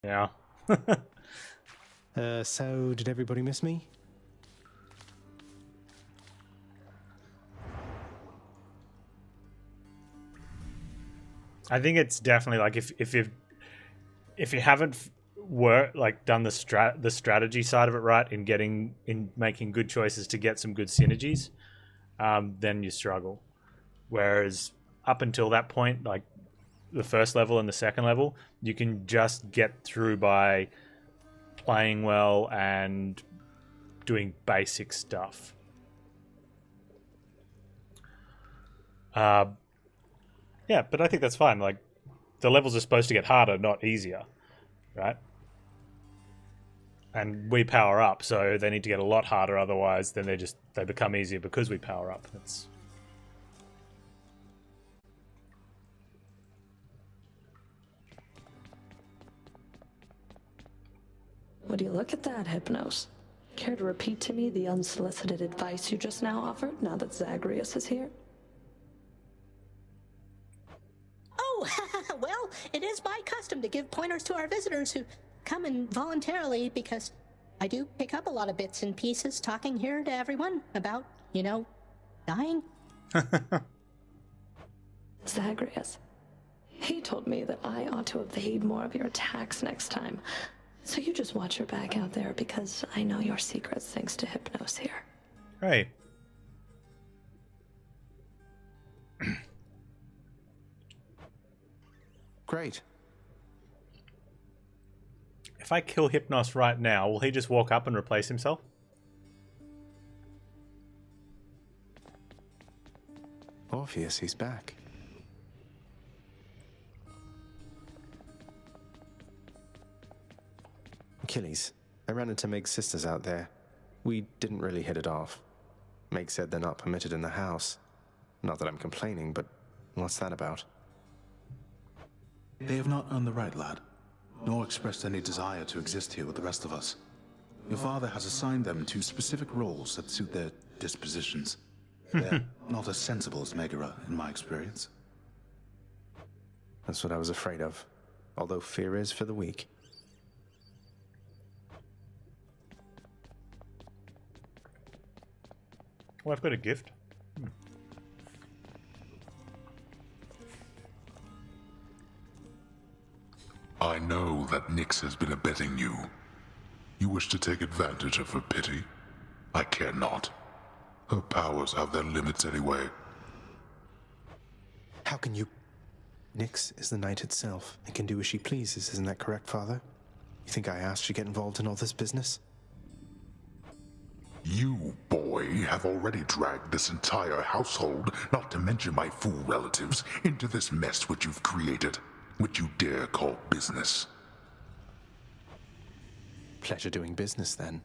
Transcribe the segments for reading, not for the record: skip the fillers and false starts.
Yeah. So did everybody miss me? I think it's definitely like if you haven't done the strategy side of it right in making good choices to get some good synergies, then you struggle. Whereas up until that point, like the first level and the second level, you can just get through by playing well and doing basic stuff. Yeah, but I think that's fine. Like, the levels are supposed to get harder, not easier, right? And we power up, so they need to get a lot harder. Otherwise, then they become easier because we power up. That's Would you look at that, Hypnos? Care to repeat to me the unsolicited advice you just now offered, now that Zagreus is here? Oh, well, it is my custom to give pointers to our visitors who come in voluntarily, because I do pick up a lot of bits and pieces talking here to everyone about, dying. Zagreus. He told me that I ought to evade more of your attacks next time. So you just watch your back out there, because I know your secrets thanks to Hypnos here. right. Great. If I kill Hypnos right now, will he just walk up and replace himself? Orpheus, he's back. Achilles, I ran into Meg's sisters out there. We didn't really hit it off. Meg said they're not permitted in the house. Not that I'm complaining, but what's that about? They have not earned the right, lad, nor expressed any desire to exist here with the rest of us. Your father has assigned them to specific roles that suit their dispositions. They're not as sensible as Megara, in my experience. That's what I was afraid of. Although fear is for the weak. Oh, I've got a gift. I know that Nyx has been abetting you. You wish to take advantage of her pity? I care not. Her powers have their limits anyway. How can you... Nyx is the night itself and can do as she pleases, isn't that correct, Father? You think I asked to get involved in all this business? You, boy, have already dragged this entire household, not to mention my fool relatives, into this mess which you've created, which you dare call business. Pleasure doing business, then.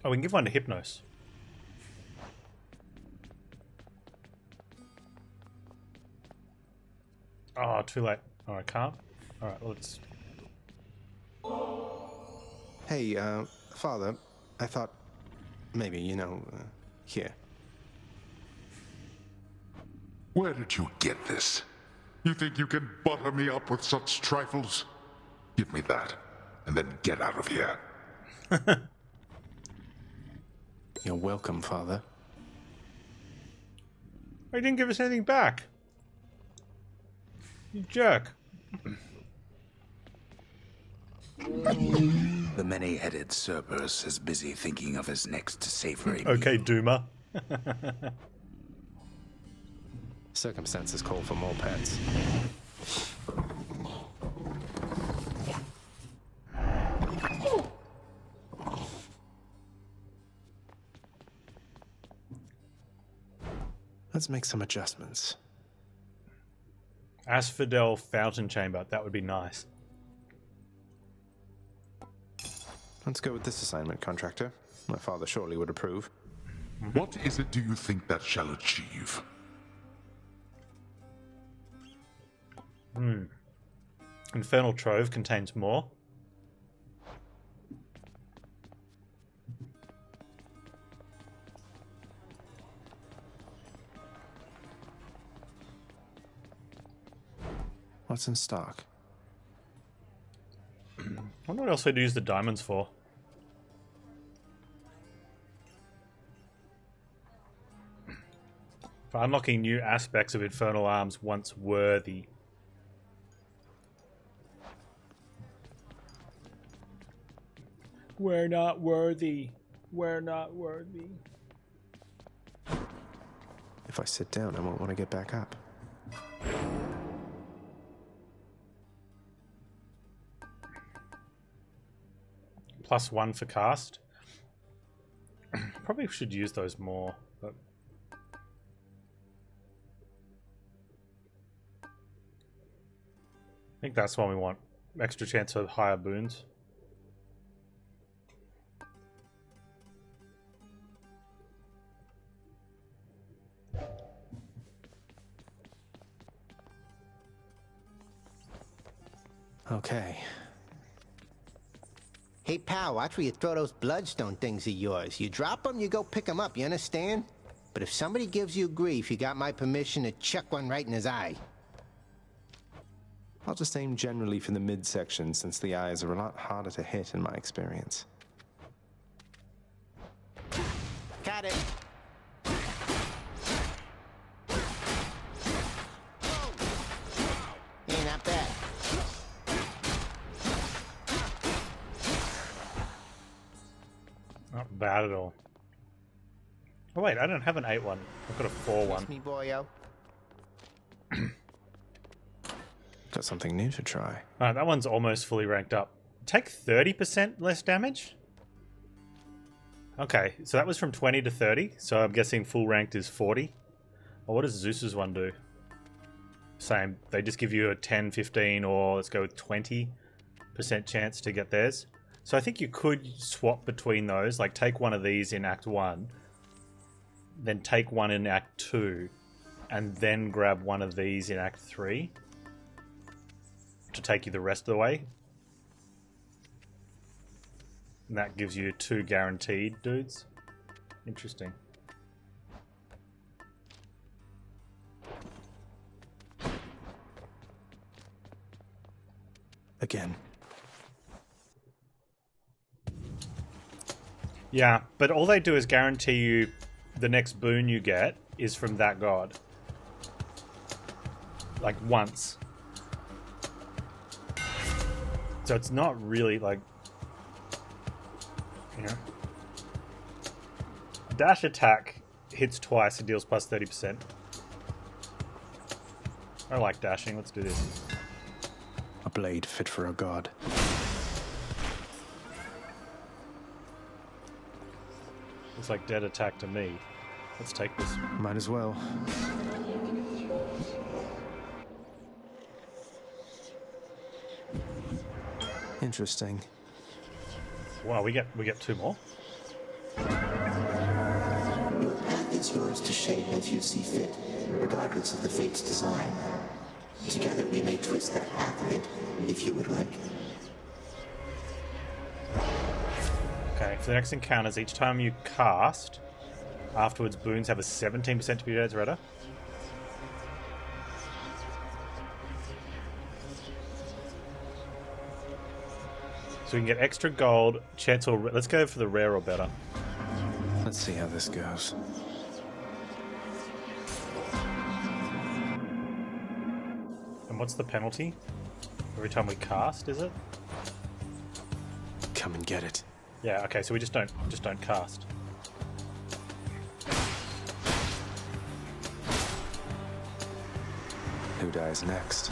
Oh, we can give one to Hypnos. Oh, too late. Oh, I can't? Alright, well, let's... Hey, Father, I thought maybe, here. Where did you get this? You think you can butter me up with such trifles? Give me that, and then get out of here. You're welcome, Father. Oh, you didn't give us anything back. You jerk. The many-headed Cerberus is busy thinking of his next savory Okay, meal. Doomer. Circumstances call for more pets. Let's make some adjustments. Asphodel Fountain Chamber. That would be nice. Let's go with this assignment, contractor. My father surely would approve. What is it do you think that shall achieve? Infernal Trove contains more. What's in stock? I wonder what else they'd use the diamonds for. For unlocking new aspects of Infernal Arms once worthy. We're not worthy. We're not worthy. If I sit down, I won't want to get back up. +1 for cast. Probably should use those more, but I think that's what we want. Extra chance of higher boons. Okay. Hey, pal, watch where you throw those bloodstone things of yours. You drop them, you go pick them up, you understand? But if somebody gives you grief, you got my permission to chuck one right in his eye. I'll just aim generally for the midsection, since the eyes are a lot harder to hit in my experience. Got it. Ain't not bad. Not bad at all. Oh wait, I don't have an 8-1. I've got a 4-1. Kiss me, boyo. Got something new to try. Alright, that one's almost fully ranked up. Take 30% less damage? Okay, so that was from 20 to 30, so I'm guessing full ranked is 40. Well, what does Zeus's one do? Same, they just give you a 10, 15, or let's go with 20% chance to get theirs. So I think you could swap between those, like take one of these in Act 1, then take one in Act 2, and then grab one of these in Act 3 to take you the rest of the way. And that gives you 2 guaranteed dudes. Interesting. Again. Yeah, but all they do is guarantee you the next boon you get is from that god. Like once. So it's not really like... Yeah. Dash attack hits twice and deals plus 30%. I like dashing, let's do this. A blade fit for a god. Looks like dead attack to me. Let's take this. Might as well. Interesting. Wow, we get 2 more. Your path is yours to shape as you see fit, regardless of the fate's design. Together we may twist that path a bit, if you would like. Okay, for the next encounters, each time you cast, afterwards boons have a 17% to be as redder. So we can get extra gold, chance or... Let's go for the rare or better. Let's see how this goes. And what's the penalty? Every time we cast, is it? Come and get it. Yeah, okay, so we just don't cast. Who dies next?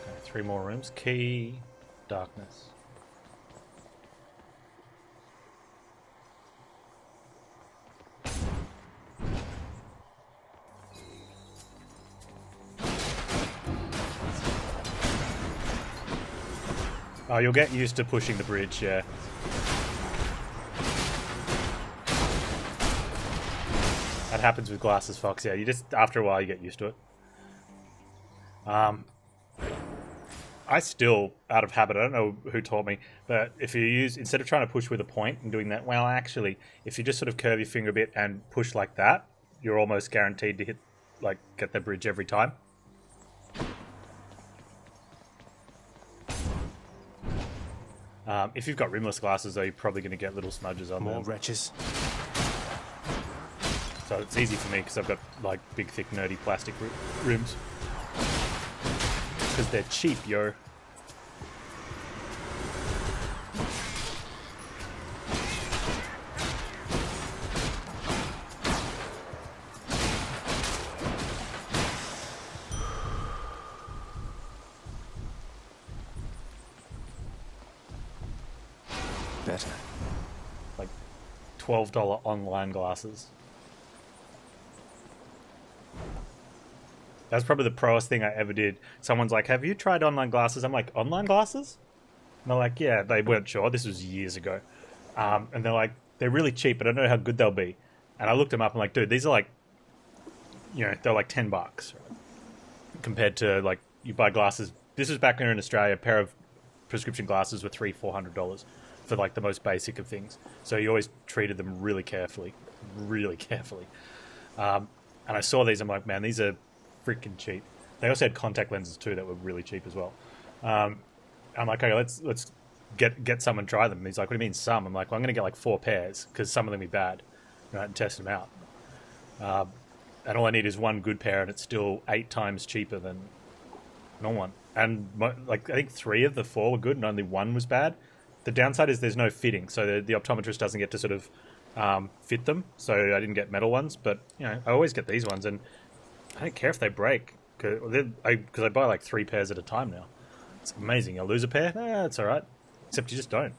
Okay, 3 more rooms. Key, darkness. Oh, you'll get used to pushing the bridge, yeah. That happens with glasses, Fox. Yeah, you just after a while you get used to it. I still, out of habit, I don't know who taught me, but if you use, instead of trying to push with a point and doing that, well, actually, if you just sort of curve your finger a bit and push like that, you're almost guaranteed to hit, like, get the bridge every time. If you've got rimless glasses, though, you're probably going to get little smudges on them. More wretches. So it's easy for me because I've got, like, big, thick, nerdy plastic rims. Because they're cheap, yo. Better. Like $12 online glasses. That's probably the proest thing I ever did. Someone's like, have you tried online glasses? I'm like, online glasses? And they're like, yeah, they weren't sure. This was years ago. And they're like, they're really cheap, but I don't know how good they'll be. And I looked them up. I'm like, dude, these are like, you know, they're like $10 right? Compared to like, you buy glasses. This was back here in Australia. A pair of prescription glasses were $300-400 for like the most basic of things. So you always treated them really carefully. Really carefully. And I saw these. I'm like, man, these are freaking cheap. They also had contact lenses too that were really cheap as well. I'm like, okay, let's get some and try them. And he's like, what do you mean some? I'm like, well, I'm going to get like 4 pairs because some of them be bad, right, and test them out. And all I need is one good pair, and it's still 8 times cheaper than normal one. And like I think 3 of the 4 were good, and only 1 was bad. The downside is there's no fitting, so the optometrist doesn't get to sort of fit them. So I didn't get metal ones, but you know, I always get these ones, and I don't care if they break because I buy like 3 pairs at a time now. It's amazing. I'll lose a pair. It's all right. Except you just don't.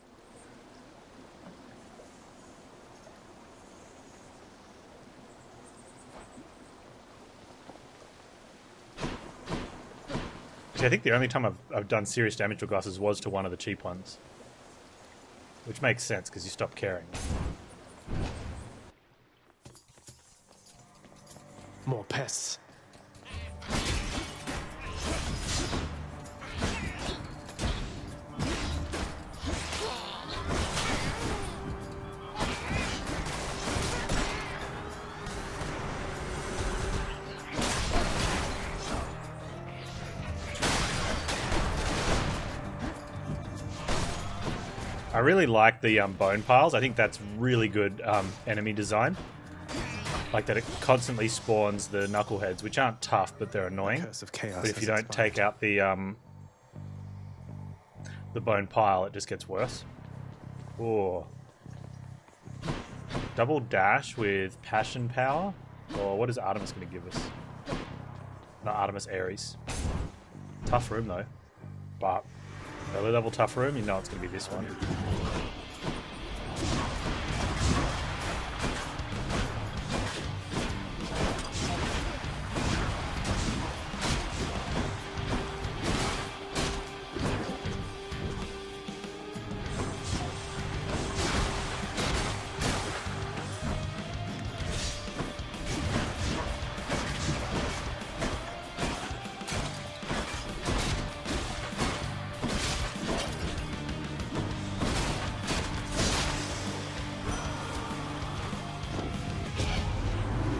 Actually, I think the only time I've done serious damage to glasses was to one of the cheap ones. Which makes sense because you stop caring. More pests. I really like the bone piles. I think that's really good enemy design. Like that it constantly spawns the knuckleheads, which aren't tough, but they're annoying. Curse of chaos But if you has don't expired. take out the bone pile, it just gets worse. Oh. Double dash with passion power? Or what is Artemis going to give us? Not Artemis, Ares. Tough room though. But early level tough room, you know it's going to be this one.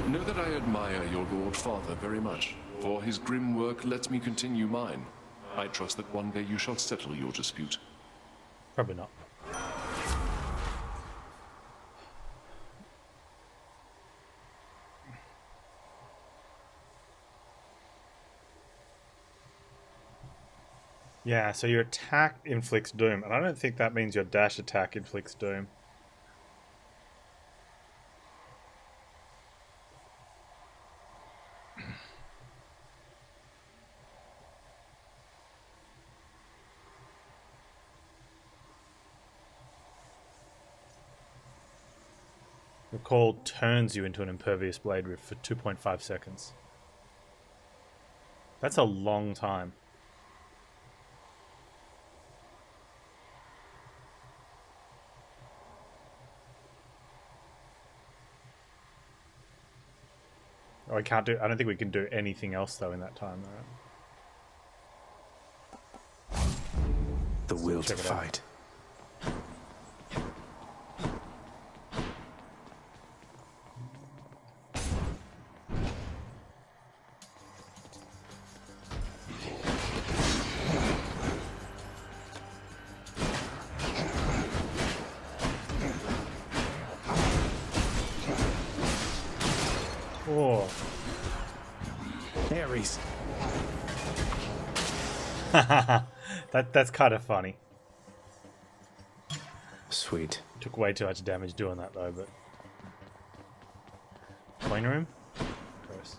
Know that I admire your Lord Father very much, for his grim work lets me continue mine. I trust that one day you shall settle your dispute. Probably not. Yeah, so your attack inflicts doom, and I don't think that means your dash attack inflicts doom. Recall turns you into an impervious blade rift for 2.5 seconds. That's a long time. Oh, I can't do. I don't think we can do anything else though in that time. Right? The will to check it out. fight. Oh. Ares. That's kind of funny. Sweet. Took way too much damage doing that though, but coin room. Gross.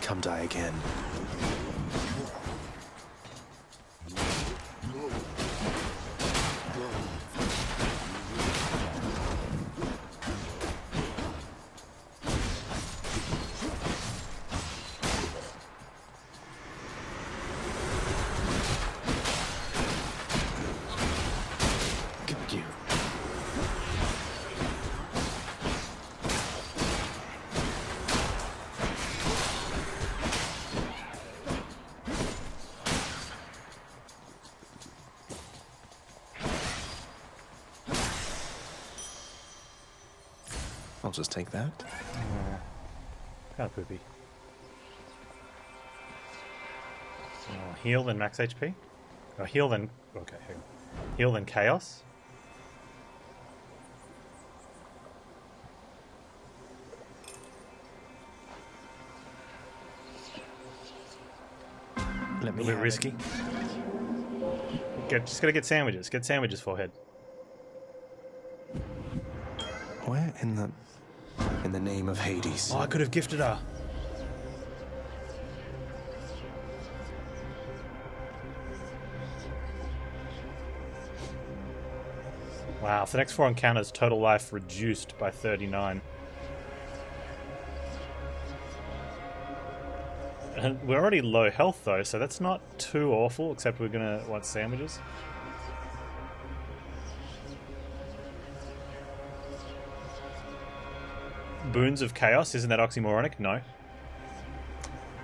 Come die again. Got you. I'll just take that. Kind of poopy. Heal then max HP. Oh, heal then. Okay, hang on. Heal then chaos. Let A me bit have risky. Just gotta get sandwiches. Get sandwiches, forehead. Where in the name of Hades? Oh, I could have gifted her. Wow, for the next 4 encounters, total life reduced by 39. And we're already low health though, so that's not too awful, except we're gonna want sandwiches. Boons of Chaos, isn't that oxymoronic? No.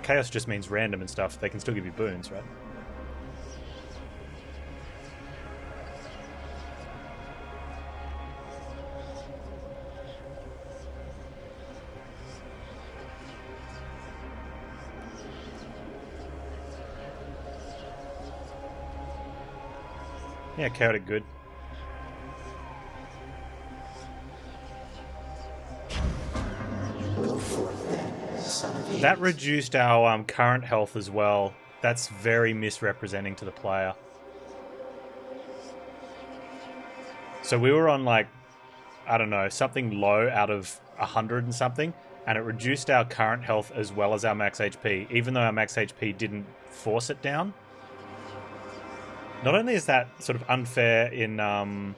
Chaos just means random and stuff. They can still give you boons, right? Yeah, chaotic good. Go forth then, son of Hades. That reduced our current health as well. That's very misrepresenting to the player. So we were on like, I don't know, something low out of 100 and something, and it reduced our current health as well as our max HP, even though our max HP didn't force it down. Not only is that sort of unfair in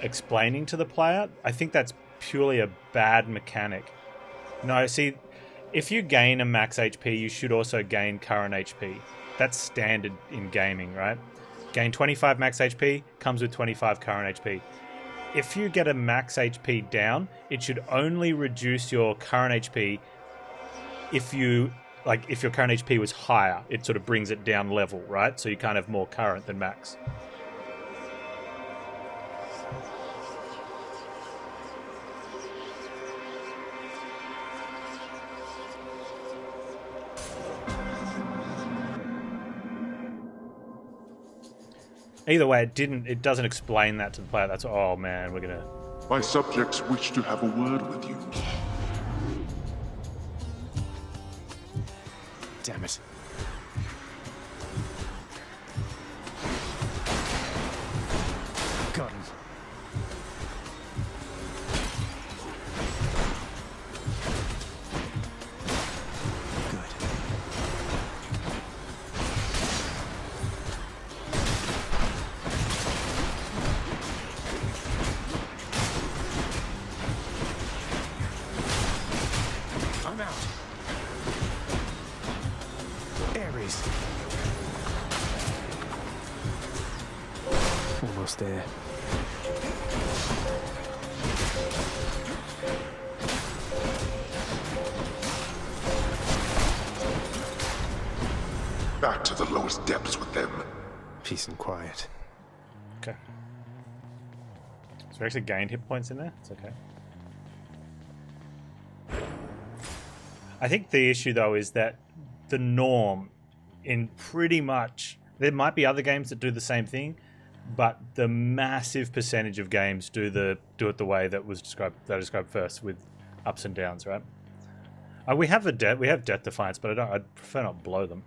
explaining to the player, I think that's purely a bad mechanic. No, see, if you gain a max HP, you should also gain current HP. That's standard in gaming, right? Gain 25 max HP, comes with 25 current HP. If you get a max HP down, it should only reduce your current HP if your current HP was higher. It sort of brings it down level, right? So you can't have more current than max. Either way, it doesn't explain that to the player. That's, oh man, we're gonna... My subjects wish to have a word with you. Damn it. Got him. Good. enemies. Almost there. Back to the lowest depths with them. Peace and quiet. Okay. So we actually gained hit points in there. It's okay. I think the issue though is that the norm in pretty much, there might be other games that do the same thing, but the massive percentage of games do it the way that was described first, with ups and downs, right? We have death defiance, but I'd prefer not blow them.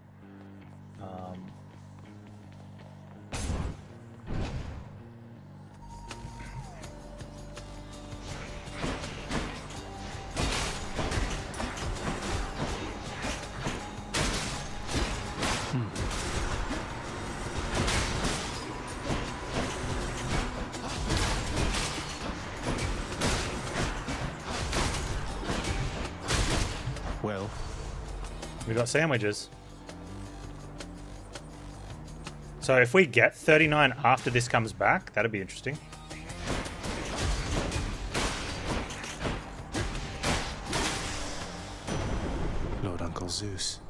Well, We got sandwiches. So if we get 39 after this comes back, that'd be interesting. Lord Uncle Zeus.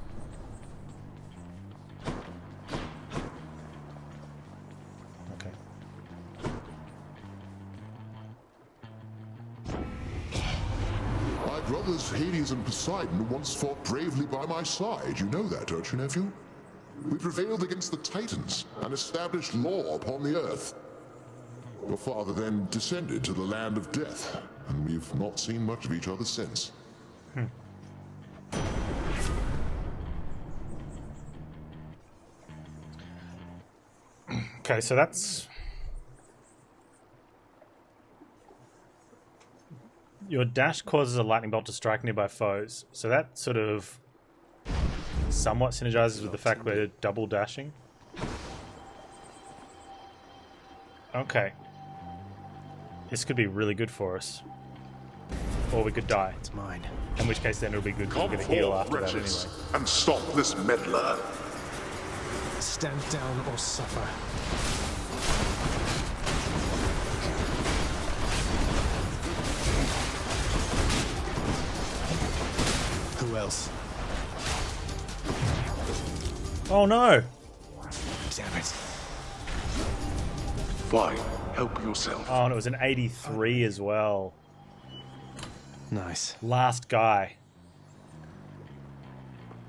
Okay. My brothers Hades and Poseidon once fought bravely by my side. You know that, don't you, nephew? We prevailed against the Titans and established law upon the earth. Your father then descended to the land of death, and we've not seen much of each other since. Okay, so that's... Your dash causes a lightning bolt to strike nearby foes. So that sort of somewhat synergizes with the fact we're double dashing. Okay. This could be really good for us. Or we could die. It's mine. In which case then it'll be good because we're going to heal after that anyway. And stop this meddler. Stand down or suffer. Who else? Oh no! Damn it. Fine, help yourself. Oh, and it was an 83 as well. Nice. Last guy.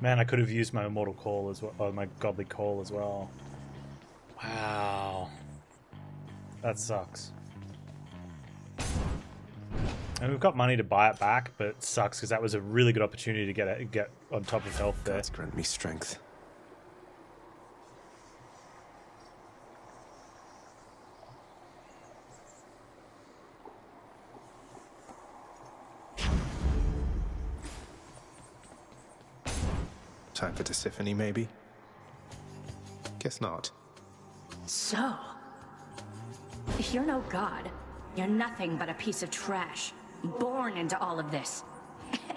Man, I could have used my immortal call as well, or my godly call as well. Wow. That sucks. And we've got money to buy it back, but it sucks because that was a really good opportunity to get on top of health there. Gods grant me strength. Time for Tisiphone, maybe? Guess not. So, if you're no god, you're nothing but a piece of trash, born into all of this.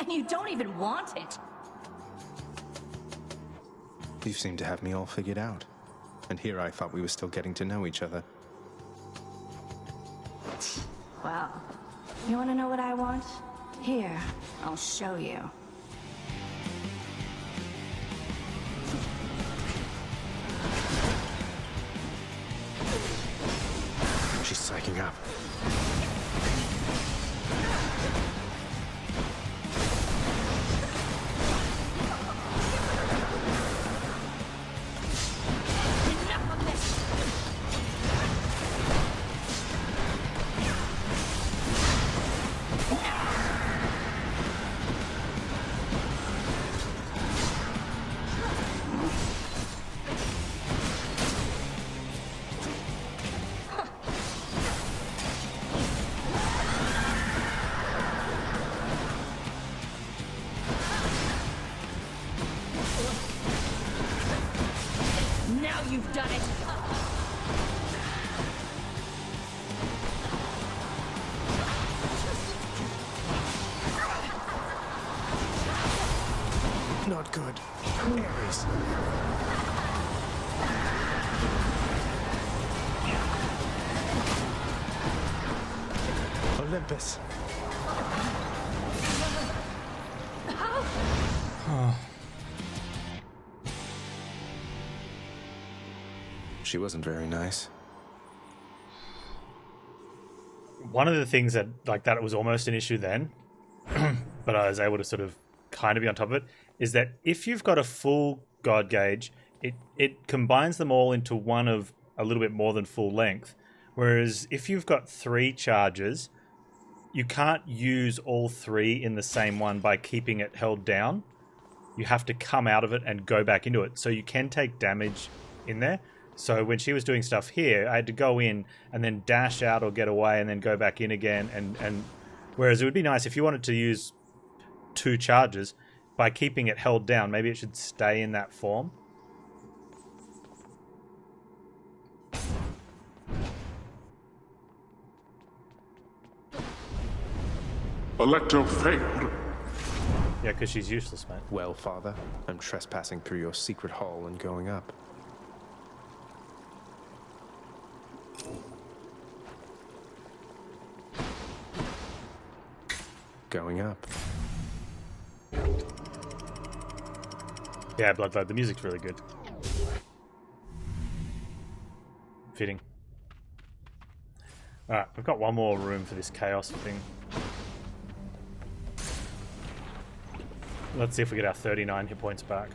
And you don't even want it. You seem to have me all figured out. And here I thought we were still getting to know each other. Well, you want to know what I want? Here, I'll show you. She's psyching up. Now you've done it! Not good. Ares. Olympus. She wasn't very nice. One of the things that was almost an issue then, but I was able to sort of kind of be on top of it, is that if you've got a full God gauge, it combines them all into one of a little bit more than full length. Whereas if you've got 3 charges, you can't use all 3 in the same one by keeping it held down. You have to come out of it and go back into it. So you can take damage in there. So when she was doing stuff here, I had to go in and then dash out or get away and then go back in again. And whereas it would be nice if you wanted to use 2 charges, by keeping it held down, maybe it should stay in that form. Electo failed. Yeah, because she's useless, mate. Well, Father, I'm trespassing through your secret hall and going up. Going up. Yeah, Bloodlight, the music's really good. Fitting. Alright, we've got one more room for this chaos thing. Let's see if we get our 39 hit points back.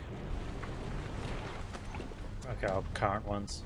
Okay, our current ones.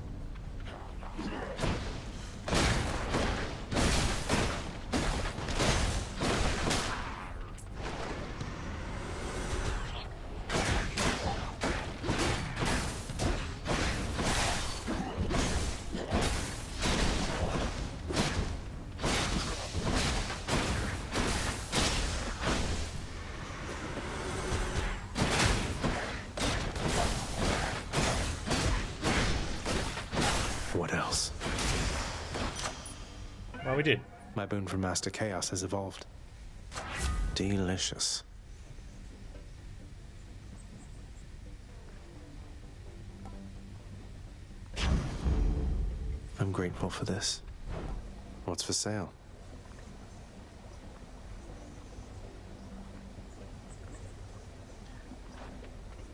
What else? Well, we did. My boon from Master Chaos has evolved. Delicious. I'm grateful for this. What's for sale?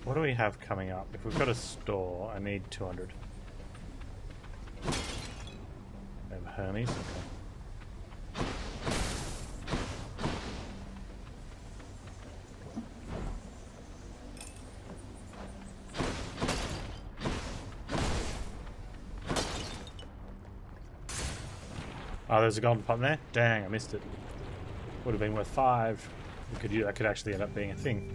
What do we have coming up? If we've got a store, I need 200. We have Hermes, okay. Oh, there's a golden pot in there? Dang, I missed it. Would have been worth 5. That could actually end up being a thing.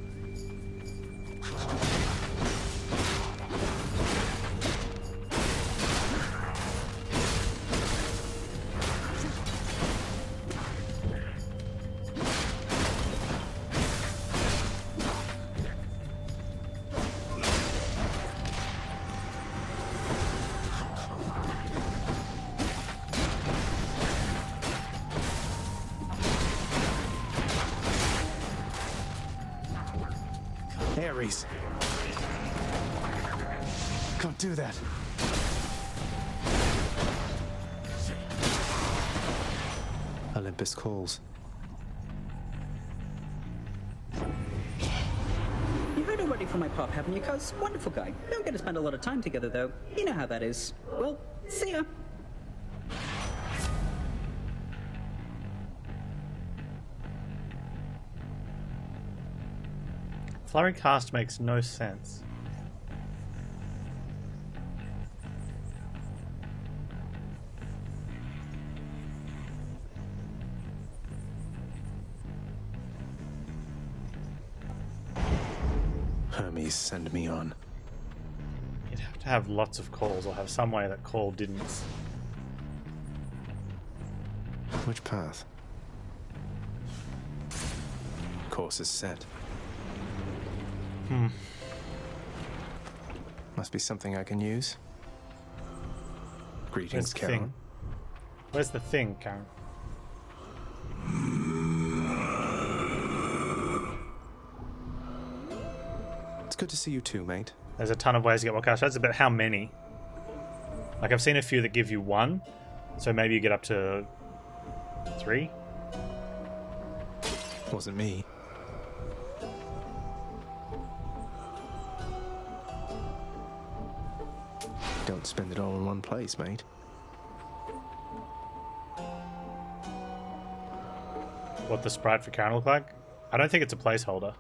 Ares. Can't do that. Olympus calls. You heard already from my pop, haven't you, cuz? Wonderful guy. Don't get to spend a lot of time together, though. You know how that is. Well, see ya. Flurry cast makes no sense. Hermes, send me on. You'd have to have lots of calls or have some way that call didn't. Which path? Course is set. Must be something I can use. Greetings, Karen. Thing? Where's the thing, Karen? It's Good to see you too, mate. There's a ton of ways to get more cash shards, but how many? Like, I've seen a few that give you 1, so maybe you get up to 3? Wasn't me. Don't spend it all in one place, mate. What the sprite for Karen look like? I don't think it's a placeholder.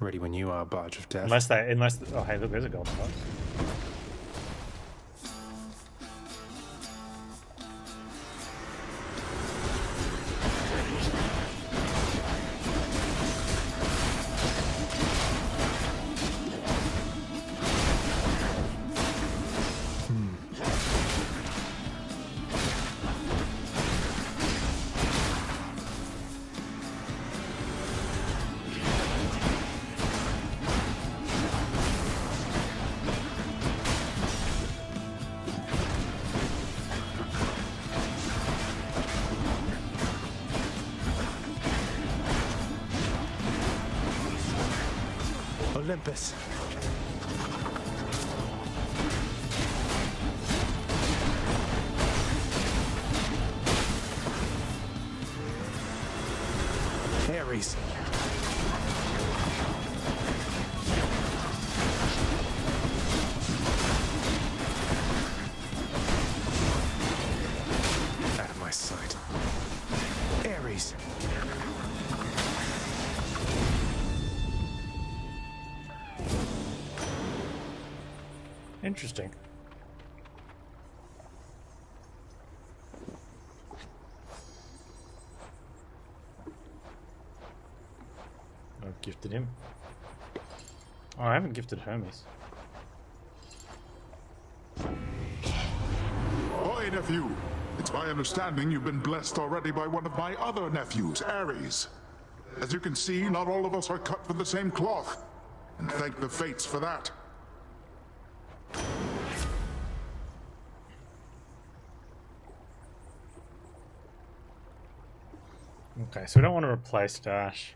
Ready when you are, Barge of Death. Unless oh hey, look, there's a gold spot. Olympus. Ares. Out of my sight. Ares. Interesting. I've gifted him. Oh, I haven't gifted Hermes. Oi, nephew. It's my understanding you've been blessed already by one of my other nephews, Ares. As you can see, not all of us are cut from the same cloth. And thank the fates for that. Okay, so we don't want to replace Dash.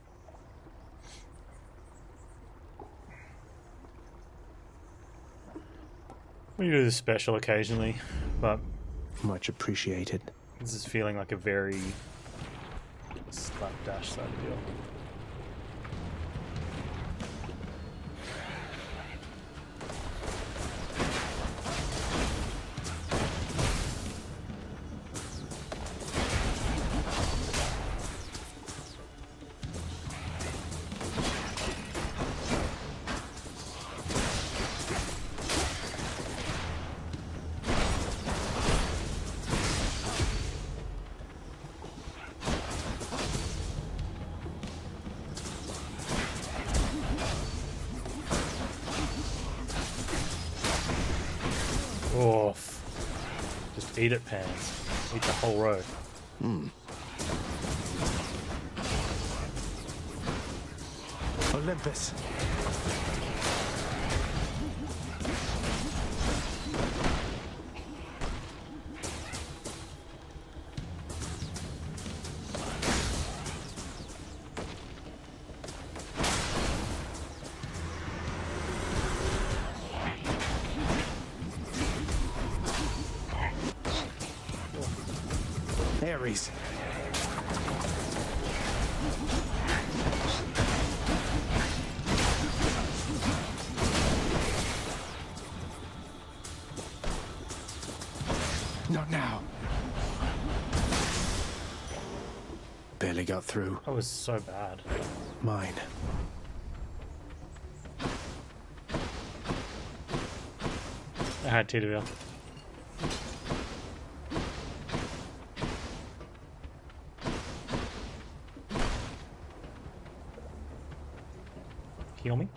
We do this special occasionally, but much appreciated. This is feeling like a very slap Dash side deal. Oof. Just eat it, Panz. Eat the whole row. Olympus. Ares. Not now. Barely got through. That was so bad. Mine. I had TWL. Heal me.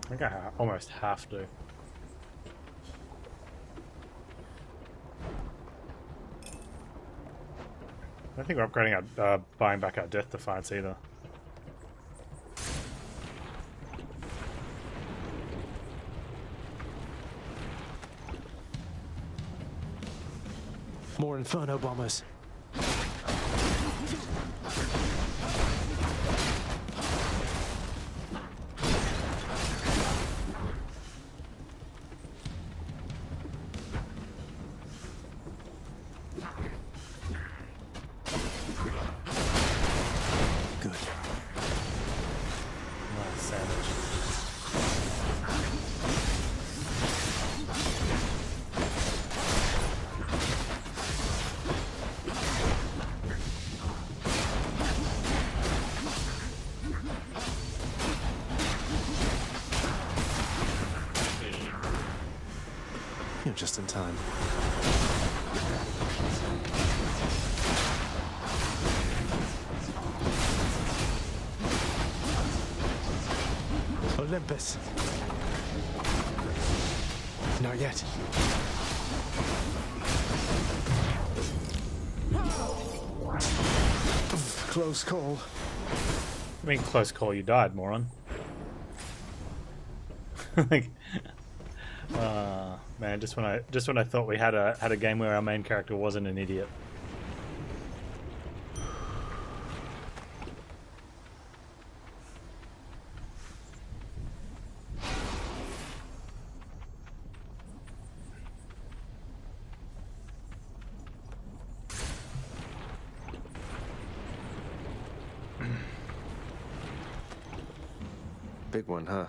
I think I almost have to. I don't think we're upgrading our buying back our Death Defiance either. More Inferno bombers. Good. Nice, savage. You're just in time. Olympus. Not yet. Close call. I mean, close call, you died, moron. Like, man, just when I thought we had a game where our main character wasn't an idiot. Big one, huh?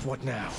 What now?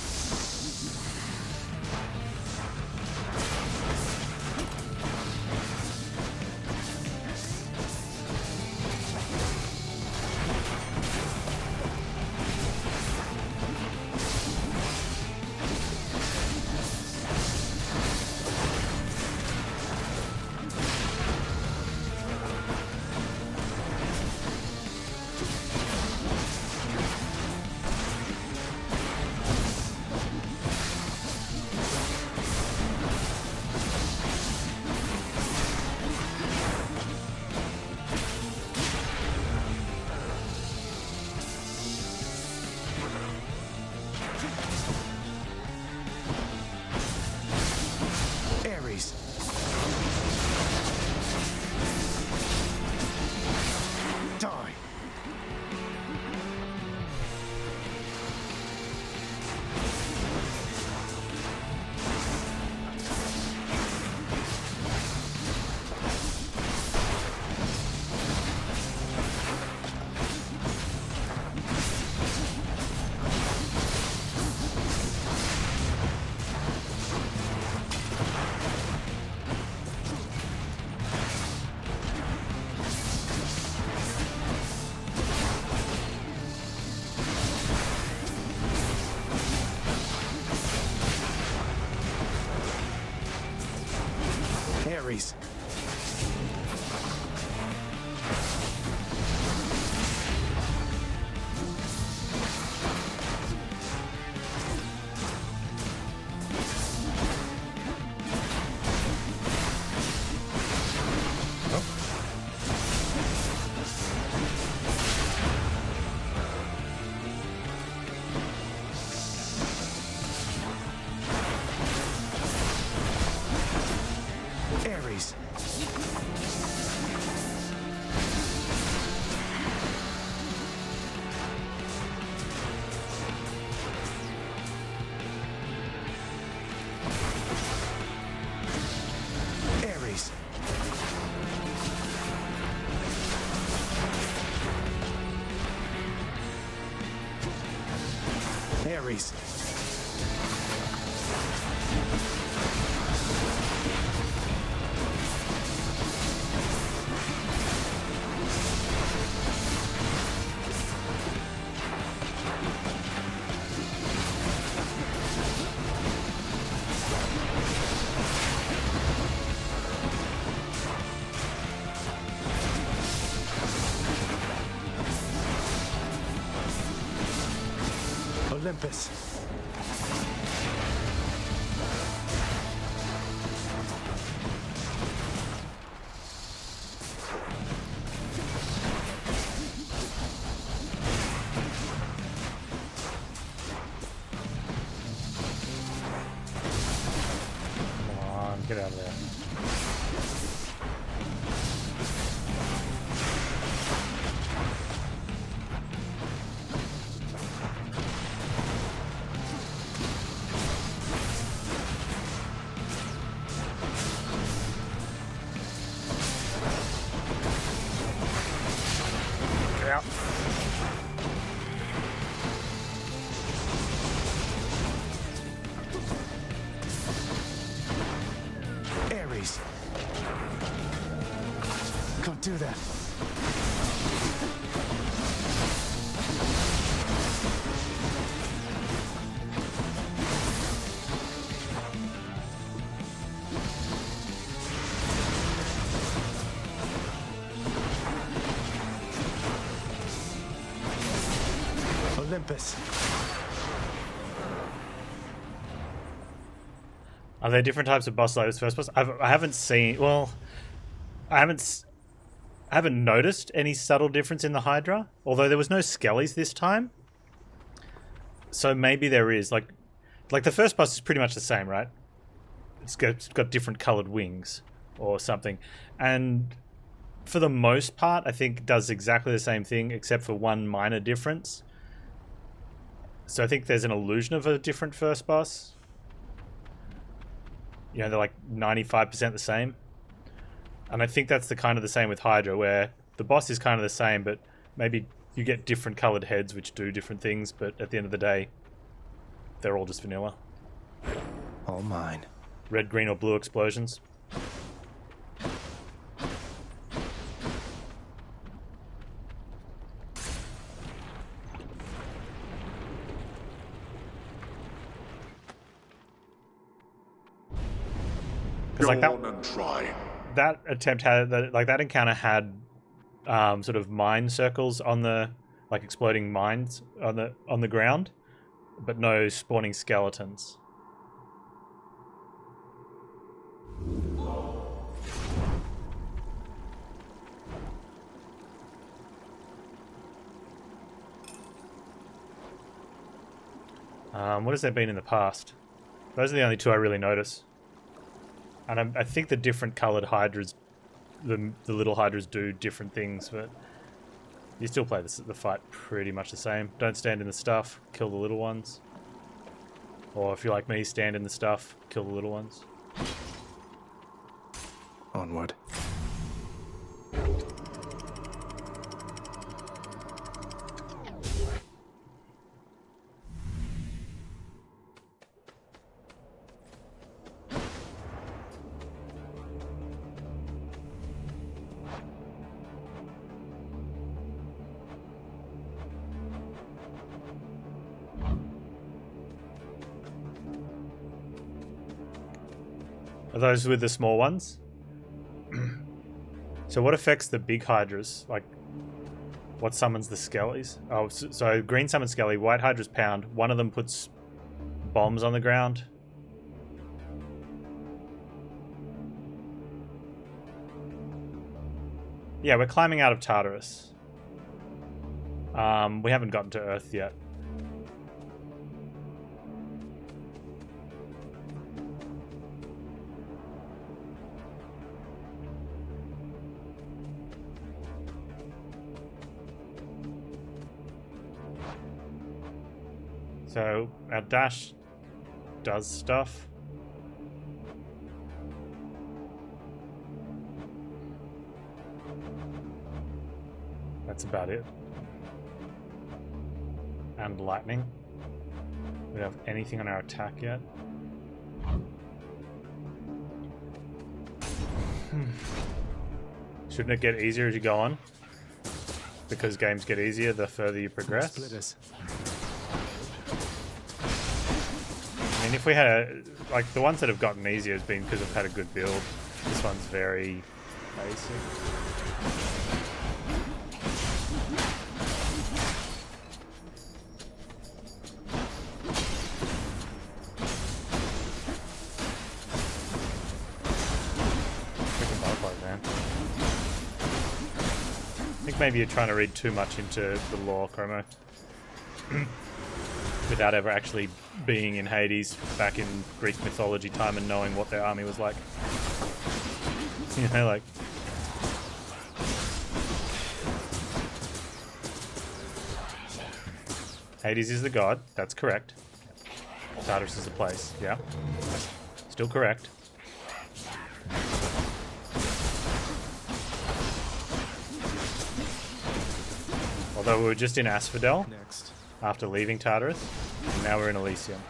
Ares. Ares. Ares. Ares. Olympus. Get out of there. Get out. Ares. Can't do that. Olympus. Are there different types of boss like this first boss? I haven't seen. Well, I haven't noticed any subtle difference in the Hydra. Although there was no skellies this time, so maybe there is. Like the first boss is pretty much the same, right? It's got different colored wings or something, and for the most part, I think it does exactly the same thing except for one minor difference. So I think there's an illusion of a different first boss. You know, they're like 95% the same. And I think that's the same with Hydra, where the boss is kind of the same, but maybe you get different colored heads which do different things, but at the end of the day, they're all just vanilla. All mine. Red, green, or blue explosions. Like that attempt had that encounter had sort of mine circles on the exploding mines on the ground, but no spawning skeletons. What has there been in the past? Those are the only two I really notice. And I think the different coloured hydras, the little hydras do different things, but you still play the fight pretty much the same. Don't stand in the stuff, kill the little ones. Or if you're like me, stand in the stuff, kill the little ones. Onward. Are those with the small ones? So what affects the big hydras? Like, what summons the skellies? Oh, so green summons skelly, white hydras pound. One of them puts bombs on the ground. Yeah, we're climbing out of Tartarus. We haven't gotten to Earth yet. So our dash does stuff. That's about it. And lightning. We don't have anything on our attack yet. Shouldn't it get easier as you go on? Because games get easier the further you progress. Splitters. I mean, if we had like the ones that have gotten easier has been because I've had a good build. This one's very basic. Freaking butterflies, man. I think maybe you're trying to read too much into the lore, Chromo. without ever actually being in Hades back in Greek mythology time and knowing what their army was like. You know, like... Hades is the god, that's correct. Tartarus is the place, yeah. Still correct. Although we were just in Asphodel Next. after leaving Tartarus, and now we're in Elysium.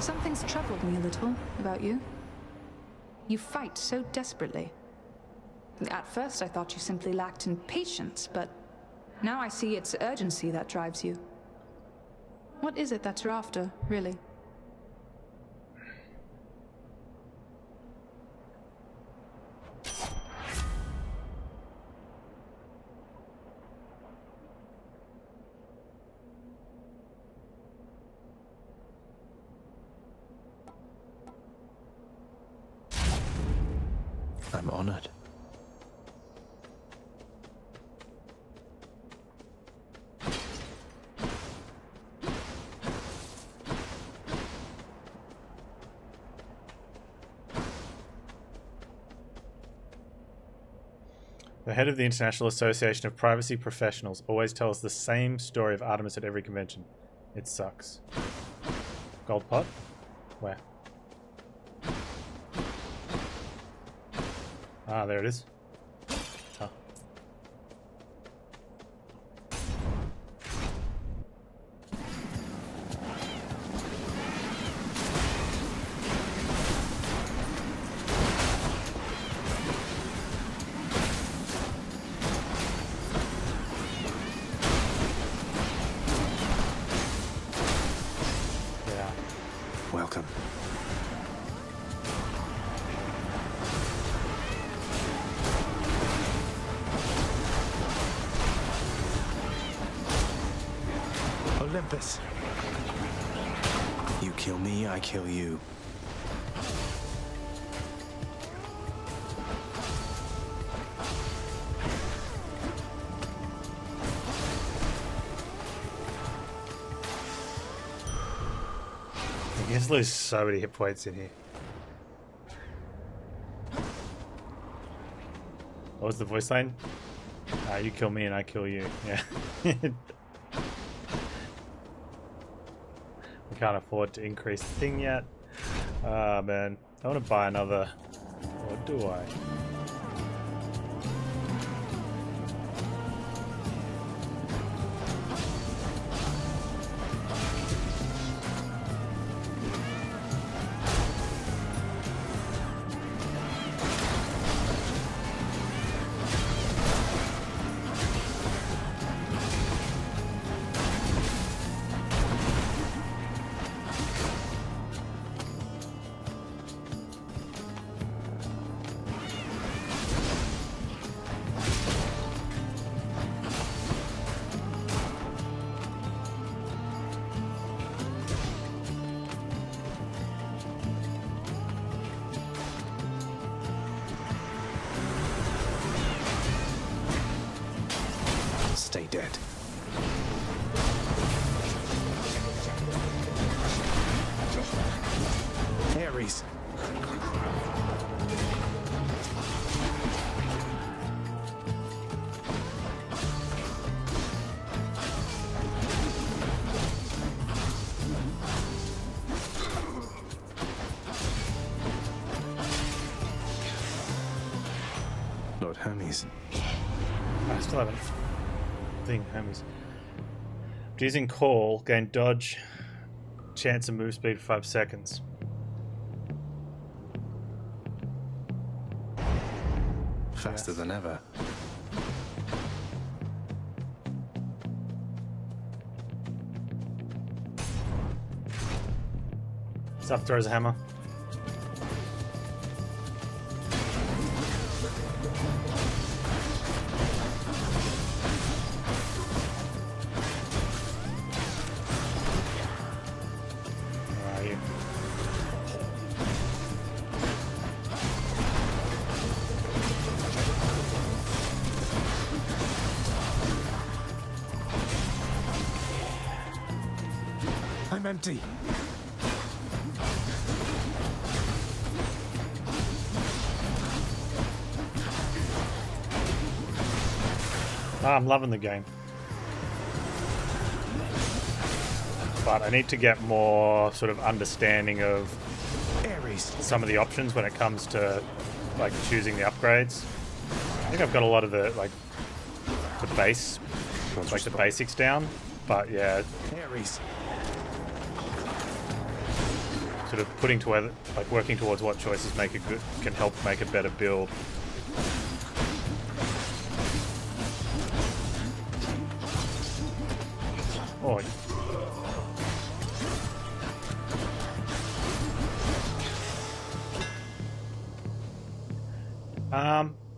Something's troubled me a little about you. You fight so desperately. At first I thought you simply lacked in patience, but now I see it's urgency that drives you. What is it that you're after, really? I'm honored. The head of the International Association of Privacy Professionals always tells the same story of Artemis at every convention. It sucks. Gold pot? Where? Ah, there it is. Oh. Yeah. Welcome. Olympus. You kill me, I kill you. You just lose so many hit points in here. What was the voice line? You kill me and I kill you. Yeah. We can't afford to increase the thing yet. Ah, man. I want to buy another. Or do I? Stay dead. Ares. Lord Hermes. I still haven't. Thing, Hermes. Using call, gain dodge, chance and move speed for 5 seconds. Faster than ever. Sub throws a hammer. empty. I'm loving the game. But I need to get more sort of understanding of some of the options when it comes to like choosing the upgrades. I think I've got a lot of the like the basics down, but yeah, sort of putting to like working towards what choices can help make a better build. Oh.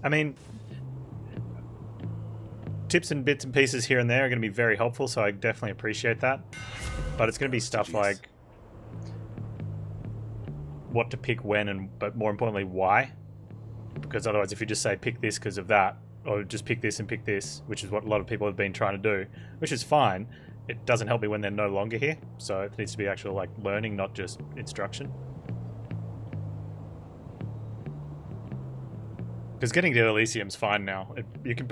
I mean, tips and bits and pieces here and there are going to be very helpful, so I definitely appreciate that. But it's going to be stuff like what to pick when, but more importantly, why. Because otherwise, if you just say pick this because of that, or just pick this and pick this, which is what a lot of people have been trying to do, which is fine, it doesn't help me when they're no longer here. So it needs to be actual like learning, not just instruction. Because getting to Elysium's fine now.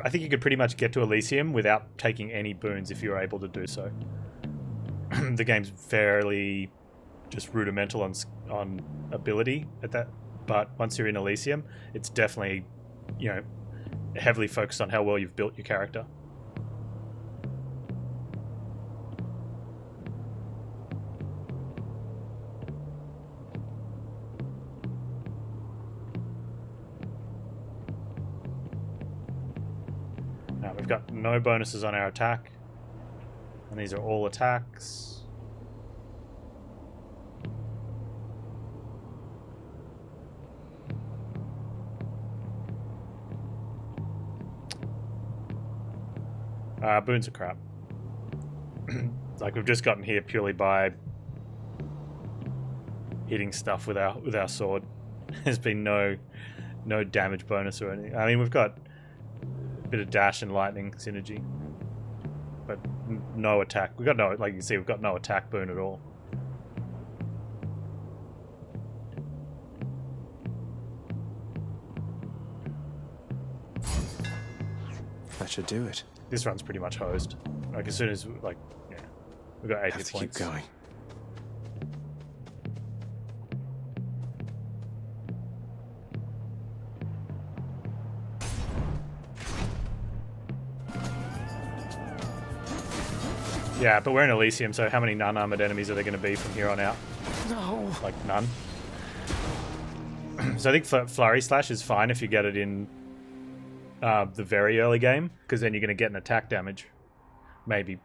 I think you could pretty much get to Elysium without taking any boons if you're able to do so. The game's fairly just rudimental on ability at that, but once you're in Elysium, it's definitely, you know, heavily focused on how well you've built your character. Now we've got no bonuses on our attack, and these are all attacks. Boons are crap. Like we've just gotten here purely by hitting stuff with our sword. There's been no damage bonus or anything. I mean, we've got a bit of dash and lightning synergy, but no attack. We've got no, like you can see, we've got no attack boon at all. That should do it. This run's pretty much hosed. Like as soon as like, yeah, we've got 8 hit points. Keep going. Yeah, but we're in Elysium, so how many non-armored enemies are there going to be from here on out? No. Like none. So I think Flurry Slash is fine if you get it in the very early game, because then you're going to get an attack damage. Maybe